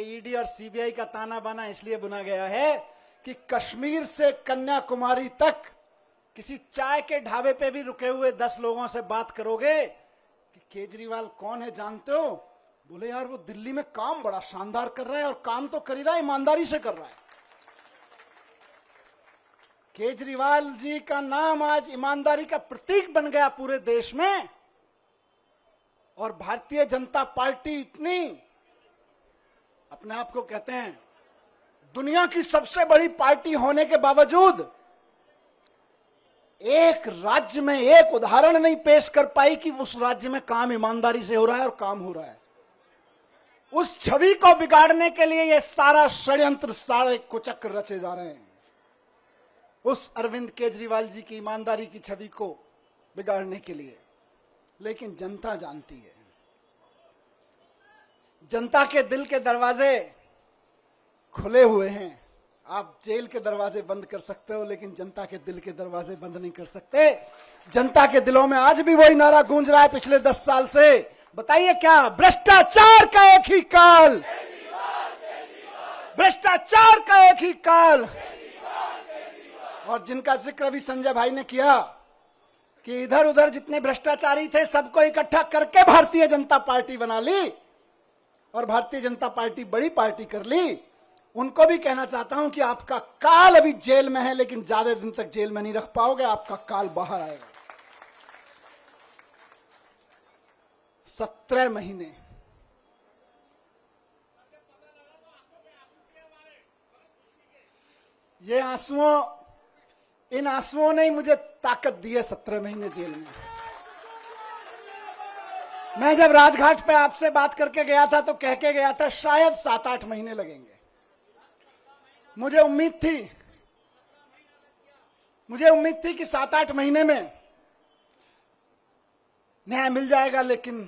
ED और CBI का ताना बाना इसलिए बुना गया है कि कश्मीर से कन्याकुमारी तक किसी चाय के ढाबे पे भी रुके हुए 10 लोगों से बात करोगे कि केजरीवाल कौन है जानते हो, बोले यार वो दिल्ली में काम बड़ा शानदार कर रहा है और काम तो कर ही रहा है, ईमानदारी से कर रहा है। केजरीवाल जी का नाम आज ईमानदारी का प्रतीक बन गया पूरे देश में। और भारतीय जनता पार्टी इतनी अपने आप को कहते हैं दुनिया की सबसे बड़ी पार्टी होने के बावजूद एक राज्य में एक उदाहरण नहीं पेश कर पाई कि उस राज्य में काम ईमानदारी से हो रहा है और काम हो रहा है। उस छवि को बिगाड़ने के लिए ये सारा षड्यंत्र, सारे कुचक्र रचे जा रहे हैं, उस अरविंद केजरीवाल जी की ईमानदारी की छवि को बिगाड़ने के लिए। लेकिन जनता जानती है, जनता के दिल के दरवाजे खुले हुए हैं। आप जेल के दरवाजे बंद कर सकते हो लेकिन जनता के दिल के दरवाजे बंद नहीं कर सकते। जनता के दिलों में आज भी वही नारा गूंज रहा है पिछले 10 साल से। बताइए क्या? भ्रष्टाचार का एक ही काल, भ्रष्टाचार का एक ही काल। और जिनका जिक्र अभी संजय भाई ने किया कि इधर उधर जितने भ्रष्टाचारी थे सबको इकट्ठा करके भारतीय जनता पार्टी बना ली और भारतीय जनता पार्टी बड़ी पार्टी कर ली, उनको भी कहना चाहता हूं कि आपका काल अभी जेल में है लेकिन ज्यादा दिन तक जेल में नहीं रख पाओगे, आपका काल बाहर आएगा। 17 महीने ये आंसुओं, इन आंसुओं ने ही मुझे ताकत दी है 17 महीने जेल में। मैं जब राजघाट पे आपसे बात करके गया था तो कह के गया था शायद 7-8 महीने लगेंगे। मुझे उम्मीद थी कि 7-8 महीने में न्याय मिल जाएगा, लेकिन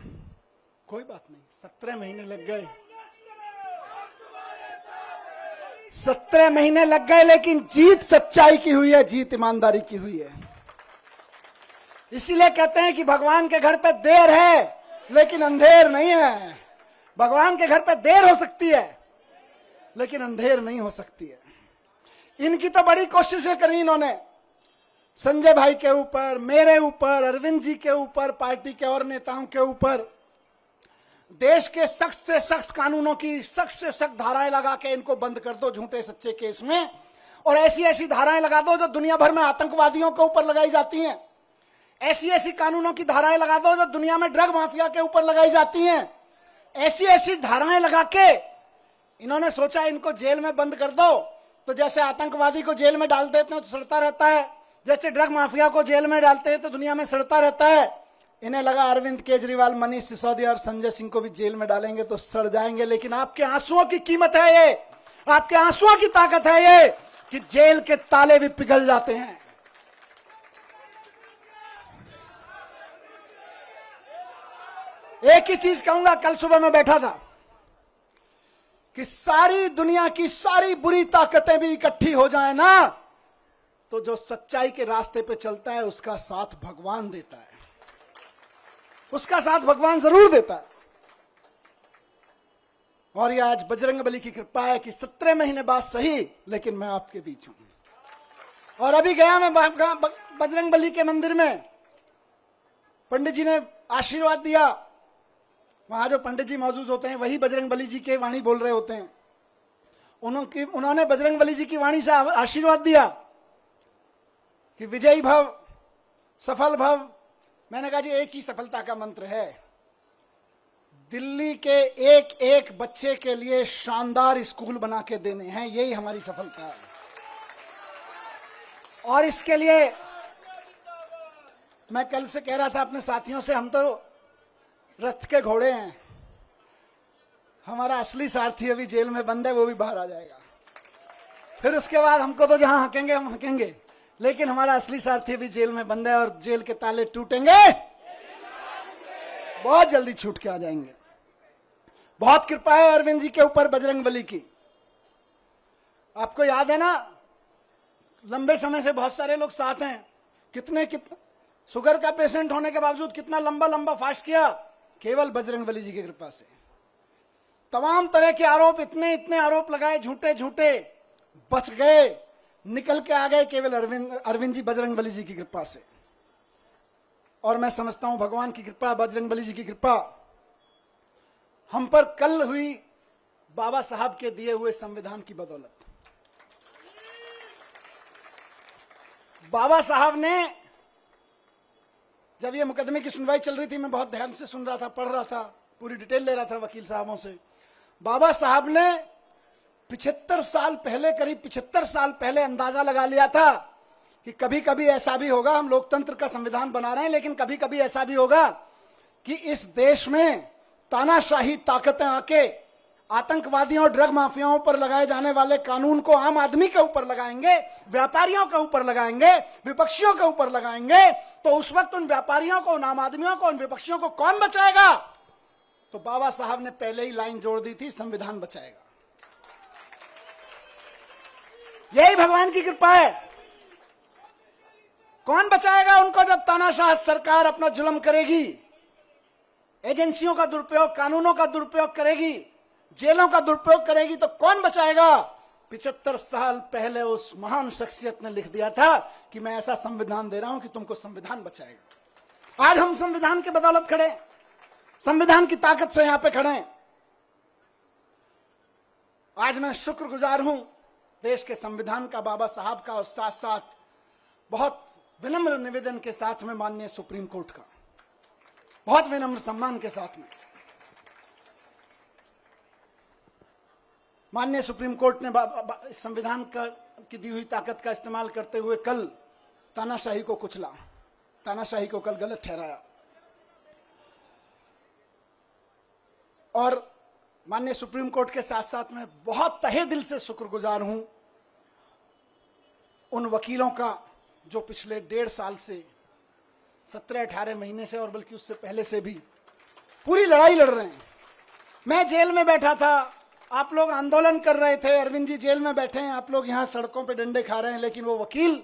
कोई बात नहीं, 17 महीने लग गए। 17 महीने लग गए लेकिन जीत सच्चाई की हुई है, जीत ईमानदारी की हुई है। इसीलिए कहते हैं कि भगवान के घर पे देर है लेकिन अंधेर नहीं है। भगवान के घर पे देर हो सकती है लेकिन अंधेर नहीं हो सकती है। इनकी तो बड़ी कोशिशें करी इन्होंने, संजय भाई के ऊपर, मेरे ऊपर, अरविंद जी के ऊपर, पार्टी के और नेताओं के ऊपर। देश के सख्त से सख्त कानूनों की सख्त से सख्त धाराएं लगा के इनको बंद कर दो झूठे सच्चे केस में, और ऐसी ऐसी धाराएं लगा दो जो दुनिया भर में आतंकवादियों के ऊपर लगाई जाती हैं। ऐसी ऐसी कानूनों की धाराएं लगा दो जो दुनिया में ड्रग माफिया के ऊपर लगाई जाती हैं। ऐसी ऐसी धाराएं लगा के इन्होंने सोचा इनको जेल में बंद कर दो, तो जैसे आतंकवादी को जेल में डाल देते हैं तो सड़ता रहता है, जैसे ड्रग माफिया को जेल में डालते हैं तो दुनिया में सड़ता रहता है। इन्हें लगा अरविंद केजरीवाल, मनीष सिसोदिया और संजय सिंह को भी जेल में डालेंगे तो सड़ जाएंगे। लेकिन आपके आंसुओं की कीमत है ये, आपके आंसुओं की ताकत है ये कि जेल के ताले भी पिघल जाते हैं। एक ही चीज कहूंगा, कल सुबह मैं बैठा था कि सारी दुनिया की सारी बुरी ताकतें भी इकट्ठी हो जाए ना, तो जो सच्चाई के रास्ते पे चलता है उसका साथ भगवान देता है, उसका साथ भगवान जरूर देता है। और ये आज बजरंगबली की कृपा है कि 17 महीने बाद सही लेकिन मैं आपके बीच हूं। और अभी गया मैं बजरंगबली के मंदिर में, पंडित जी ने आशीर्वाद दिया। वहां जो पंडित जी मौजूद होते हैं वही बजरंगबली जी के वाणी बोल रहे होते हैं। उन्होंने बजरंगबली जी की वाणी से आशीर्वाद दिया कि विजयी भव, सफल भव। मैंने कहा जी एक ही सफलता का मंत्र है, दिल्ली के एक एक बच्चे के लिए शानदार स्कूल बना के देने हैं, यही हमारी सफलता है। और इसके लिए मैं कल से कह रहा था अपने साथियों से, हम तो रथ के घोड़े हैं, हमारा असली सारथी अभी जेल में बंद है, वो भी बाहर आ जाएगा। फिर उसके बाद हमको तो जहां हकेंगे हम हकेंगे, लेकिन हमारा असली सारथी भी जेल में बंद है और जेल के ताले टूटेंगे, बहुत जल्दी छूट के आ जाएंगे। बहुत कृपा है अरविंद जी के ऊपर बजरंगबली की। आपको याद है ना, लंबे समय से बहुत सारे लोग साथ हैं, कितने शुगर का पेशेंट होने के बावजूद कितना लंबा लंबा फास्ट किया, केवल बजरंगबली जी की कृपा से। तमाम तरह के आरोप, इतने इतने आरोप लगाए झूठे झूठे, बच गए, निकल के आ गए केवल अरविंद जी बजरंगबली जी की कृपा से। और मैं समझता हूं भगवान की कृपा, बजरंगबली जी की कृपा हम पर कल हुई बाबा साहब के दिए हुए संविधान की बदौलत। बाबा साहब ने, जब ये मुकदमे की सुनवाई चल रही थी, मैं बहुत ध्यान से सुन रहा था, पढ़ रहा था, पूरी डिटेल ले रहा था वकील साहबों से। बाबा साहब ने 75 साल पहले, करीब 75 साल पहले अंदाजा लगा लिया था कि कभी कभी ऐसा भी होगा, हम लोकतंत्र का संविधान बना रहे हैं, लेकिन कभी कभी ऐसा भी होगा कि इस देश में तानाशाही ताकतें आके आतंकवादियों और ड्रग माफियाओं पर लगाए जाने वाले कानून को आम आदमी के ऊपर लगाएंगे, व्यापारियों के ऊपर लगाएंगे, विपक्षियों के ऊपर लगाएंगे। तो उस वक्त उन व्यापारियों को, उन आम आदमियों को, उन विपक्षियों को कौन बचाएगा? तो बाबा साहब ने पहले ही लाइन जोड़ दी थी, संविधान बचाएगा। यही भगवान की कृपा है। कौन बचाएगा उनको जब तानाशाह सरकार अपना जुल्म करेगी, एजेंसियों का दुरुपयोग, कानूनों का दुरुपयोग करेगी, जेलों का दुरुपयोग करेगी, तो कौन बचाएगा? 75 साल पहले उस महान शख्सियत ने लिख दिया था कि मैं ऐसा संविधान दे रहा हूं कि तुमको संविधान बचाएगा। आज हम संविधान के बदौलत खड़े, संविधान की ताकत से यहां पे खड़े हैं। आज मैं शुक्रगुजार हूं देश के संविधान का, बाबा साहब का, और साथ साथ बहुत विनम्र निवेदन के साथ में माननीय सुप्रीम कोर्ट का, बहुत विनम्र सम्मान के साथ में माननीय सुप्रीम कोर्ट ने संविधान की दी हुई ताकत का इस्तेमाल करते हुए कल तानाशाही को कुचला, तानाशाही को कल गलत ठहराया। और माननीय सुप्रीम कोर्ट के साथ साथ मैं बहुत तहे दिल से शुक्रगुजार हूं उन वकीलों का जो पिछले 1.5 साल से, 17-18 महीने से, और बल्कि उससे पहले से भी पूरी लड़ाई लड़ रहे हैं। मैं जेल में बैठा था, आप लोग आंदोलन कर रहे थे, अरविंद जी जेल में बैठे हैं, आप लोग यहां सड़कों पे डंडे खा रहे हैं, लेकिन वो वकील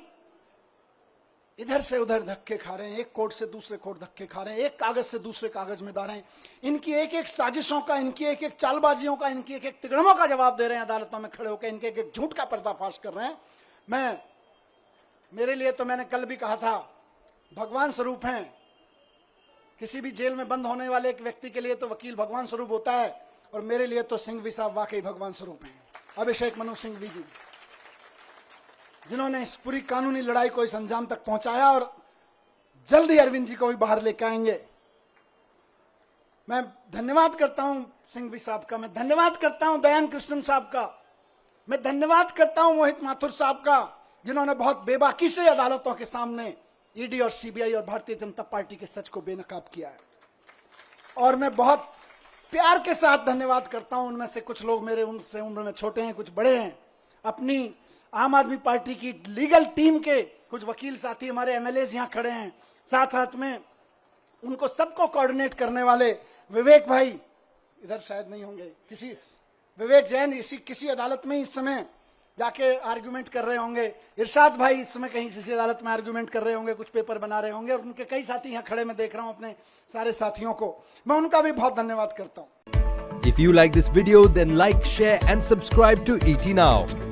इधर से उधर धक्के खा रहे हैं, एक कोर्ट से दूसरे कोर्ट धक्के खा रहे हैं, एक कागज से दूसरे कागज में डाल रहे हैं। इनकी एक एक साजिशों का, इनकी एक एक चालबाजियों का, इनकी एक एक तिगड़मों का जवाब दे रहे हैं अदालतों में खड़े होकर, इनके एक एक झूठ का पर्दाफाश कर रहे हैं। मेरे लिए तो मैंने कल भी कहा था, भगवान स्वरूप हैं। किसी भी जेल में बंद होने वाले एक व्यक्ति के लिए तो वकील भगवान स्वरूप होता है, और मेरे लिए तो सिंघवी साहब वाकई भगवान स्वरूप हैं। अभिषेक मनु सिंघवी जी, जिन्होंने इस पूरी कानूनी लड़ाई को इस अंजाम तक पहुंचाया, और जल्द ही अरविंद जी को भी बाहर लेकर आएंगे। मैं धन्यवाद करता हूं सिंघवी साहब का, मैं धन्यवाद करता हूं दयान कृष्णन साहब का, मैं धन्यवाद करता हूं मोहित माथुर साहब का, जिन्होंने बहुत बेबाकी से अदालतों के सामने ईडी और सीबीआई और भारतीय जनता पार्टी के सच को बेनकाब किया है। और मैं बहुत प्यार के साथ धन्यवाद करता हूं, उनमें से कुछ लोग मेरे उनसे उम्र में छोटे हैं, कुछ बड़े हैं, अपनी आम आदमी पार्टी की लीगल टीम के कुछ वकील साथी, हमारे एमएलएज यहां खड़े हैं, साथ साथ में उनको सबको कोऑर्डिनेट करने वाले विवेक भाई, इधर शायद नहीं होंगे, किसी विवेक जैन किसी अदालत में इस समय जाके आर्गुमेंट कर रहे होंगे, इरशाद भाई इस समय कहीं किसी अदालत में आर्गुमेंट कर रहे होंगे, कुछ पेपर बना रहे होंगे, और उनके कई साथी यहाँ खड़े मैं देख रहा हूँ, अपने सारे साथियों को मैं उनका भी बहुत धन्यवाद करता हूँ। If you like this video, then like, share and subscribe to ET Now.